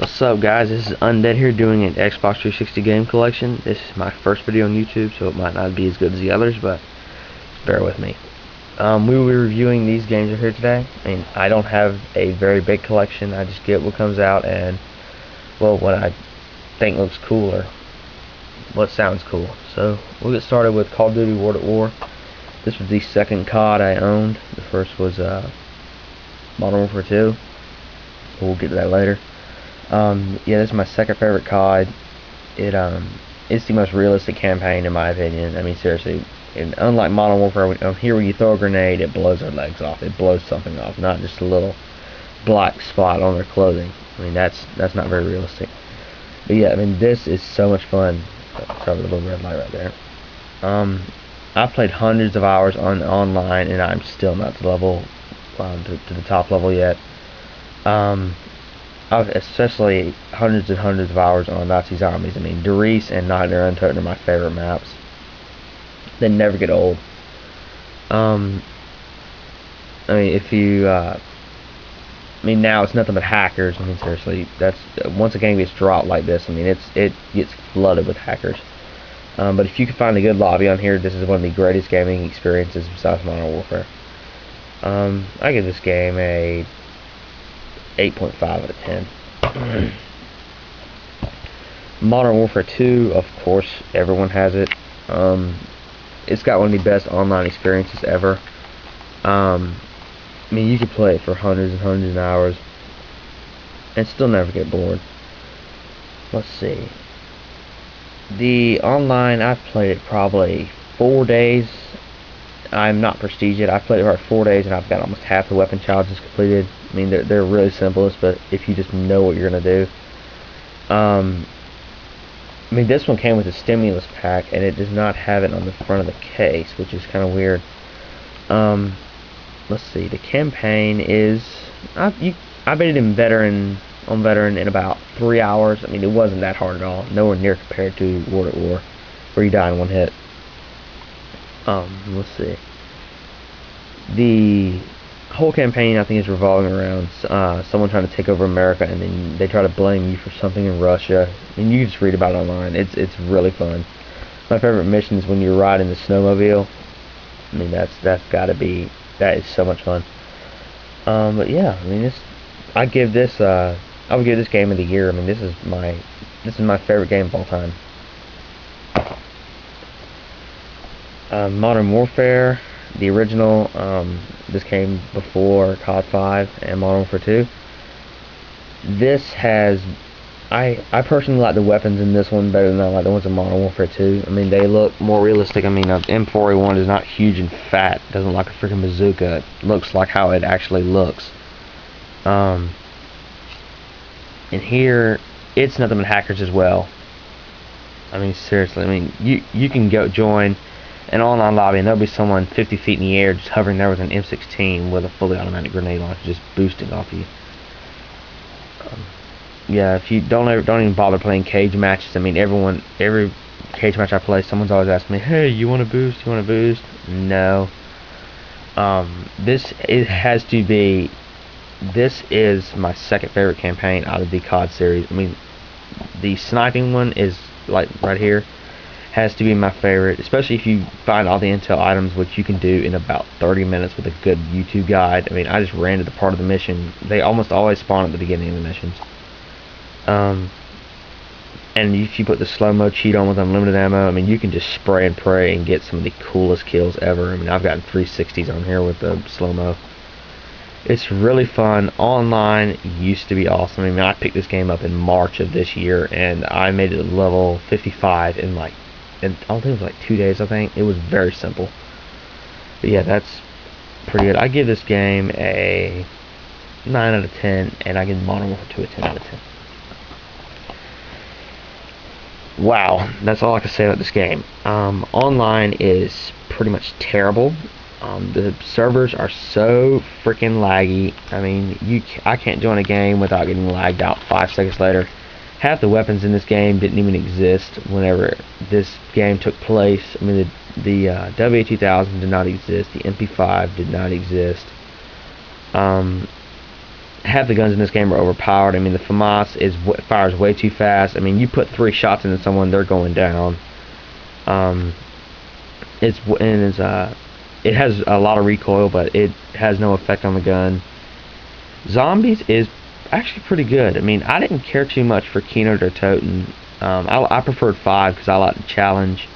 What's up, guys? This is Undead here doing an Xbox 360 game collection. This is my first video on YouTube, so it might not be as good as the others, but bear with me. We will be reviewing these games right here today. I mean, I don't have a very big collection. I just get what comes out and, well, what I think looks cool or what sounds cool. So we'll get started with Call of Duty World at War. This was the second COD I owned. The first was Modern Warfare 2. We'll get to that later. Yeah, this is my second favorite COD. It's the most realistic campaign in my opinion. I mean, seriously. And unlike Modern Warfare, here when you throw a grenade, it blows their legs off. It blows something off, not just a little black spot on their clothing. I mean, that's not very realistic. But yeah, I mean, this is so much fun. Sorry, the little red light right there. I've played hundreds of hours online, and I'm still not to level to the top level yet. I've especially hundreds and hundreds of hours on Nazi Zombies. I mean, Der Riese and Nightmare Untold are my favorite maps. They never get old. I mean, if you, I mean, now it's nothing but hackers. I mean, seriously, that's once a game gets dropped like this. I mean, it gets flooded with hackers. But if you can find a good lobby on here, this is one of the greatest gaming experiences besides Modern Warfare. I give this game a 8.5 out of 10. Modern Warfare 2, of course, everyone has it. It's got one of the best online experiences ever. I mean, you could play it for hundreds and hundreds of hours and still never get bored. Let's see. The online, I've played it probably 4 days. I'm not prestige yet. I've played it for 4 days and I've got almost half the weapon challenges completed. I mean, they're really simplest, but if you just know what you're gonna do. I mean, this one came with a stimulus pack, and it does not have it on the front of the case, which is kind of weird. Let's see. The campaign is I beat it in veteran in about 3 hours. I mean, it wasn't that hard at all. Nowhere near compared to World at War, where you die in one hit. Let's see. The whole campaign, I think, is revolving around someone trying to take over America, and then they try to blame you for something in Russia. And you can just read about it online. It's really fun. My favorite mission is when you're riding the snowmobile. I mean, that is so much fun. But yeah, I mean, I would give this game of the year. I mean, this is my favorite game of all time. Modern Warfare, the original, this came before COD 5 and Modern Warfare 2. This has, I personally like the weapons in this one better than I like the ones in Modern Warfare 2. I mean, they look more realistic. I mean, M4A1 is not huge and fat. It doesn't look like a freaking bazooka. It looks like how it actually looks. And here, it's nothing but hackers as well. I mean, seriously. I mean, you can go join an online lobby and there'll be someone 50 feet in the air just hovering there with an M16 with a fully automatic grenade launcher just boosting off you. Yeah, if you don't even bother playing cage matches. I mean, every cage match I play, someone's always asking me, "Hey, you want to boost? You want to boost?" No. This is my second favorite campaign out of the COD series. I mean, the sniping one is like right here. Has to be my favorite, especially if you find all the intel items, which you can do in about 30 minutes with a good YouTube guide. I mean, I just ran to the part of the mission. They almost always spawn at the beginning of the missions. And if you put the slow-mo cheat on with unlimited ammo, I mean, you can just spray and pray and get some of the coolest kills ever. I mean, I've gotten 360s on here with the slow-mo. It's really fun. Online used to be awesome. I mean, I picked this game up in March of this year, and I made it level 55 in I think it was like 2 days. I think it was very simple. But yeah, that's pretty good. I give this game a 9 out of 10, and I give Modern Warfare 2 a 10 out of 10. Wow, that's all I can say about this game. Online is pretty much terrible. The servers are so freaking laggy. I mean, I can't join a game without getting lagged out 5 seconds later. Half the weapons in this game didn't even exist whenever this game took place. I mean, the W2000 did not exist. The MP5 did not exist. half the guns in this game are overpowered. I mean, the FAMAS fires way too fast. I mean, you put 3 shots into someone, they're going down. It has a lot of recoil, but it has no effect on the gun. Zombies is actually pretty good. I mean, I didn't care too much for Kino der Toten. I preferred 5 because I like the challenge.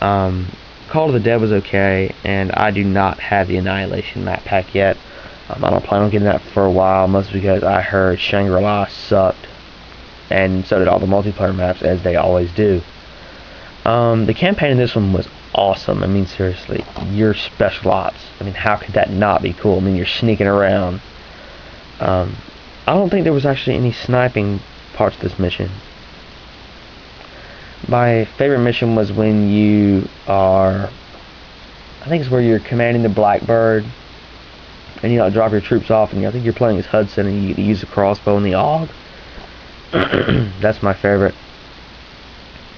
Call of the Dead was okay, and I do not have the Annihilation map pack yet. I don't plan on getting that for a while, mostly because I heard Shangri-La sucked, and so did all the multiplayer maps, as they always do. The campaign in this one was awesome. I mean, seriously, your special ops. I mean, how could that not be cool? I mean, you're sneaking around. I don't think there was actually any sniping parts of this mission. My favorite mission was when you are, I think it's where you're commanding the Blackbird, and you drop your troops off, and I think you're playing as Hudson, and you use the crossbow and the AUG. That's my favorite.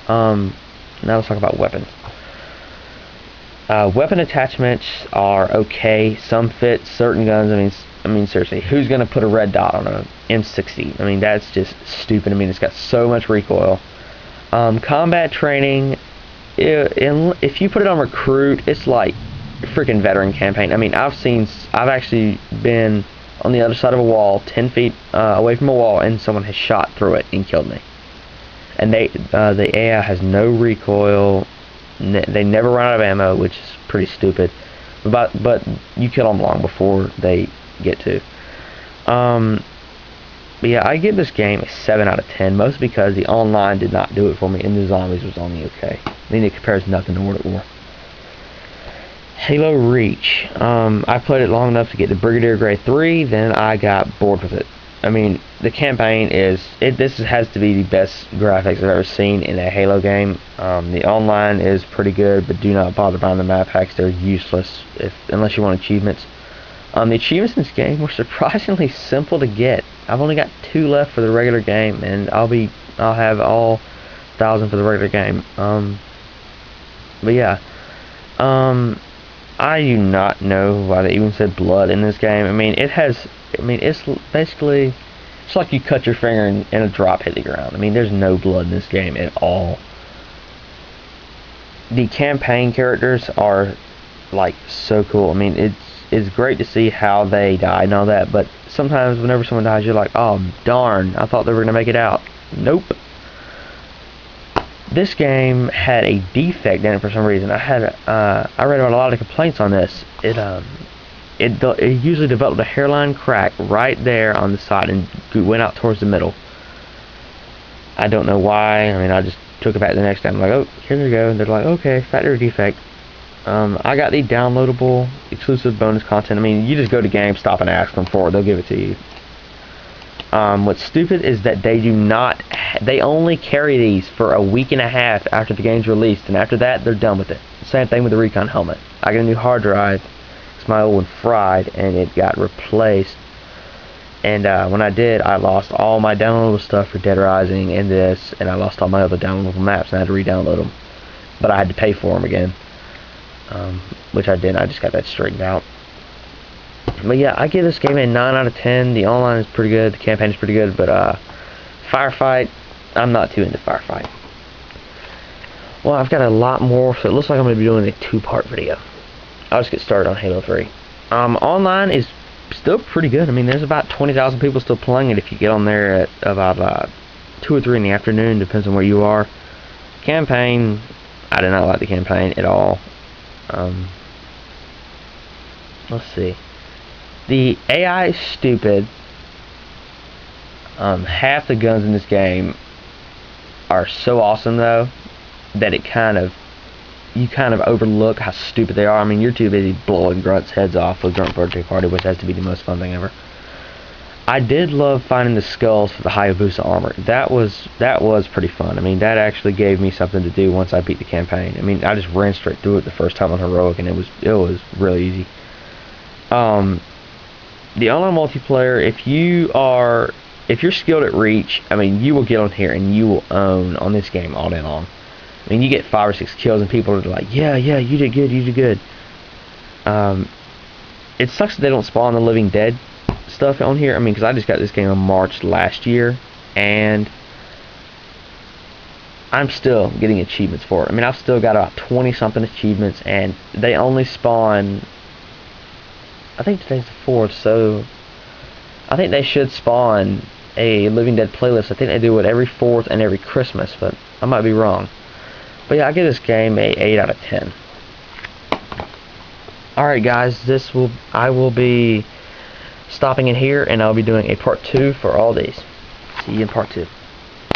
Now let's talk about weapons. Weapon attachments are okay. Some fit certain guns. I mean, seriously, who's gonna put a red dot on a M60? I mean, that's just stupid. I mean, it's got so much recoil. Combat training, if you put it on recruit, it's like freaking veteran campaign. I mean, I've actually been on the other side of a wall, 10 feet away from a wall, and someone has shot through it and killed me. And the AI has no recoil. They never run out of ammo, which is pretty stupid. But you kill them long before they get to. But yeah, I give this game a 7 out of 10, mostly because the online did not do it for me, and the zombies was only okay. I mean, it compares nothing to World at War. Halo Reach. I played it long enough to get to Brigadier Grade 3, then I got bored with it. I mean, the campaign this has to be the best graphics I've ever seen in a Halo game. The online is pretty good, but do not bother buying the map packs. They're useless unless you want achievements. The achievements in this game were surprisingly simple to get. I've only got 2 left for the regular game, and I'll have all 1,000 for the regular game. But yeah, I do not know why they even said blood in this game. I mean, it's basically, it's like you cut your finger and a drop hit the ground. I mean, there's no blood in this game at all. The campaign characters are like so cool. I mean, it's great to see how they die and all that, but sometimes whenever someone dies, you're like, oh darn, I thought they were gonna make it out. Nope. This game had a defect in it for some reason. I read about a lot of complaints on this. It usually developed a hairline crack right there on the side and went out towards the middle. I don't know why. I mean, I just took it back the next time. I'm like, oh, here we go. And they're like, okay, factory defect. I got the downloadable exclusive bonus content. I mean, you just go to GameStop and ask them for it. They'll give it to you. What's stupid is that they only carry these for a week and a half after the game's released, and after that, they're done with it. Same thing with the Recon helmet. I got a new hard drive, because my old one fried, and it got replaced. And when I did, I lost all my downloadable stuff for Dead Rising and this, and I lost all my other downloadable maps, and I had to re-download them. But I had to pay for them again, which I did. I just got that straightened out. But yeah, I give this game a 9 out of 10. The online is pretty good, the campaign is pretty good, but Firefight, I'm not too into Firefight. Well, I've got a lot more, so it looks like I'm going to be doing a 2-part video. I'll just get started on Halo 3. Online is still pretty good. I mean, there's about 20,000 people still playing it if you get on there at about 2 or 3 in the afternoon, depends on where you are. Campaign, I did not like the campaign at all. Let's see. The AI is stupid. Half the guns in this game are so awesome though that you kind of overlook how stupid they are. I mean, you're too busy blowing grunts' heads off with Grunt Birthday Party, which has to be the most fun thing ever. I did love finding the skulls for the Hayabusa armor. That was pretty fun. I mean, that actually gave me something to do once I beat the campaign. I mean, I just ran straight through it the first time on Heroic, and it was really easy. The online multiplayer, if you're skilled at Reach, I mean, you will get on here and you will own on this game all day long. I mean, you get 5 or 6 kills and people are like, yeah, you did good, you did good. It sucks that they don't spawn the living dead stuff on here. I mean, because I just got this game in March last year, and I'm still getting achievements for it. I mean, I've still got about 20-something achievements, and they only spawn, I think today's the 4th, so I think they should spawn a Living Dead playlist. I think they do it every 4th and every Christmas, but I might be wrong. But yeah, I give this game a 8 out of 10. Alright guys, I will be stopping in here, and I'll be doing a part 2 for all these. See you in part 2.